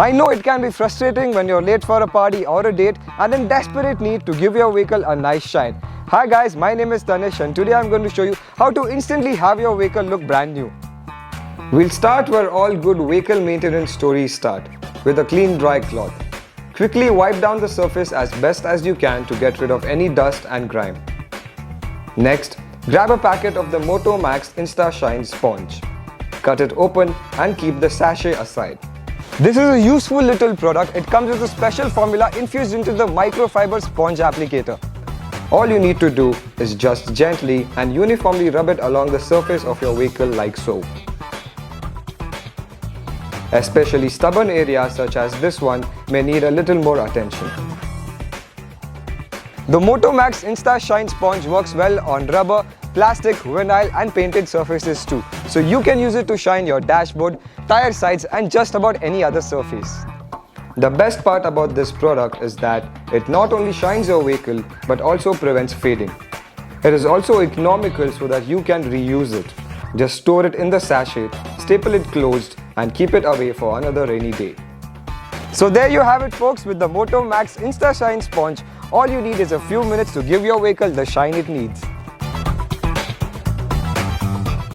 I know it can be frustrating when you're late for a party or a date and in desperate need to give your vehicle a nice shine. Hi guys, my name is Tanish and today I'm going to show you how to instantly have your vehicle look brand new. We'll start where all good vehicle maintenance stories start, with a clean dry cloth. Quickly wipe down the surface as best as you can to get rid of any dust and grime. Next, grab a packet of the Motomax Instashine sponge. Cut it open and keep the sachet aside. This is a useful little product. It comes with a special formula infused into the microfiber sponge applicator. All you need to do is just gently and uniformly rub it along the surface of your vehicle like so. Especially stubborn areas such as this one may need a little more attention. The Motomax Instashine sponge works well on rubber, plastic, vinyl and painted surfaces too. So you can use it to shine your dashboard, tire sides and just about any other surface. The best part about this product is that it not only shines your vehicle but also prevents fading. It is also economical so that you can reuse it. Just store it in the sachet, staple it closed and keep it away for another rainy day. So there you have it folks, with the Motomax Instashine sponge. All you need is a few minutes to give your vehicle the shine it needs.